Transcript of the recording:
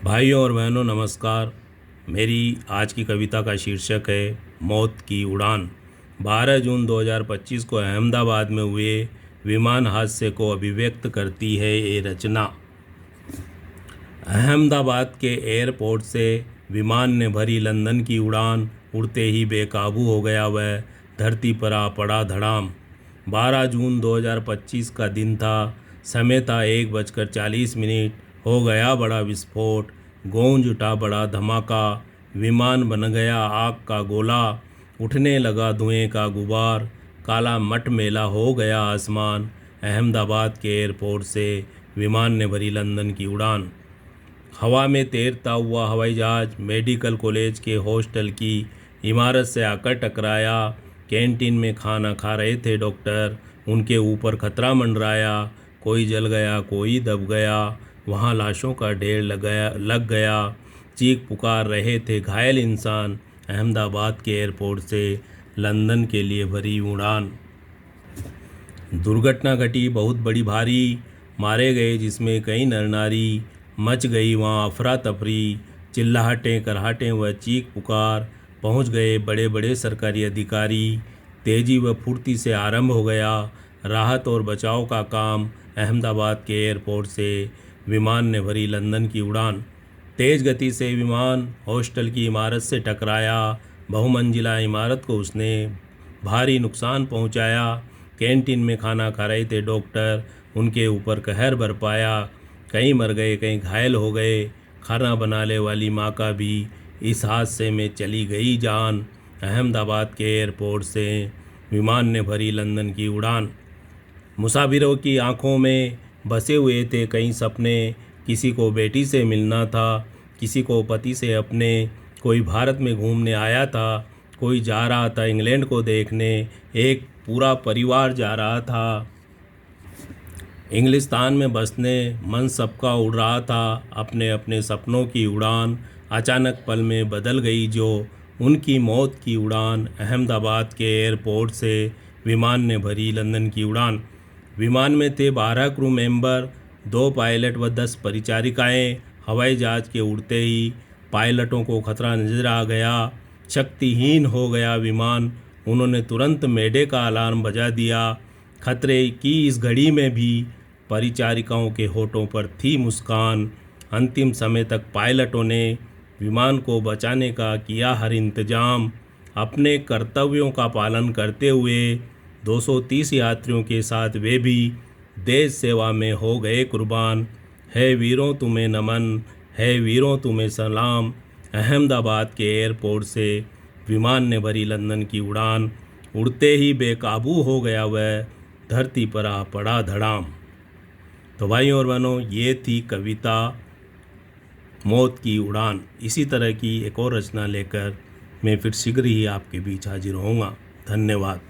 भाइयों और बहनों नमस्कार। मेरी आज की कविता का शीर्षक है मौत की उड़ान। 12 जून 2025 को अहमदाबाद में हुए विमान हादसे को अभिव्यक्त करती है ये रचना। अहमदाबाद के एयरपोर्ट से विमान ने भरी लंदन की उड़ान। उड़ते ही बेकाबू हो गया वह, धरती पर आ पड़ा धड़ाम। 12 जून 2025 का दिन था। समय था 1:40। हो गया बड़ा विस्फोट, गूंज उठा बड़ा धमाका। विमान बन गया आग का गोला, उठने लगा धुएं का गुबार। काला मटमैला हो गया आसमान। अहमदाबाद के एयरपोर्ट से विमान ने भरी लंदन की उड़ान। हवा में तैरता हुआ हवाई जहाज मेडिकल कॉलेज के हॉस्टल की इमारत से आकर टकराया। कैंटीन में खाना खा रहे थे डॉक्टर, उनके ऊपर खतरा मंडराया। कोई जल गया, कोई दब गया, वहाँ लाशों का ढेर लग गया। चीख पुकार रहे थे घायल इंसान। अहमदाबाद के एयरपोर्ट से लंदन के लिए भरी उड़ान। दुर्घटना घटी बहुत बड़ी भारी, मारे गए जिसमें कई नर नारी। मच गई वहाँ अफरा तफरी, चिल्लाहटें कराहटें व चीख पुकार। पहुँच गए बड़े बड़े सरकारी अधिकारी, तेजी व फुर्ती से आरंभ हो गया राहत और बचाव का काम। अहमदाबाद के एयरपोर्ट से विमान ने भरी लंदन की उड़ान। तेज़ गति से विमान हॉस्टल की इमारत से टकराया। बहुमंजिला इमारत को उसने भारी नुकसान पहुंचाया। कैंटीन में खाना खा रहे थे डॉक्टर, उनके ऊपर कहर बरपाया। कई मर गए, कई घायल हो गए। खाना बनाने वाली माँ का भी इस हादसे में चली गई जान। अहमदाबाद के एयरपोर्ट से विमान ने भरी लंदन की उड़ान। मुसाफिरों की आंखों में बसे हुए थे कई सपने। किसी को बेटी से मिलना था, किसी को पति से अपने। कोई भारत में घूमने आया था, कोई जा रहा था इंग्लैंड को देखने। एक पूरा परिवार जा रहा था इंग्लिस्तान में बसने। मन सबका उड़ रहा था अपने अपने सपनों की उड़ान। अचानक पल में बदल गई जो उनकी मौत की उड़ान। अहमदाबाद के एयरपोर्ट से विमान ने भरी लंदन की उड़ान। विमान में थे 12 क्रू मेंबर, 2 पायलट व 10 परिचारिकाएँ। हवाई जहाज़ के उड़ते ही पायलटों को खतरा नजर आ गया। शक्तिहीन हो गया विमान। उन्होंने तुरंत मेडे का अलार्म बजा दिया। खतरे की इस घड़ी में भी परिचारिकाओं के होठों पर थी मुस्कान। अंतिम समय तक पायलटों ने विमान को बचाने का किया हर इंतजाम। अपने कर्तव्यों का पालन करते हुए 230 यात्रियों के साथ वे भी देश सेवा में हो गए कुर्बान। है वीरों तुम्हें नमन, है वीरों तुम्हें सलाम। अहमदाबाद के एयरपोर्ट से विमान ने भरी लंदन की उड़ान। उड़ते ही बेकाबू हो गया वह, धरती पर आ पड़ा धड़ाम। तो भाइयों और बहनों, ये थी कविता मौत की उड़ान। इसी तरह की एक और रचना लेकर मैं फिर शीघ्र ही आपके बीच हाजिर होऊंगा। धन्यवाद।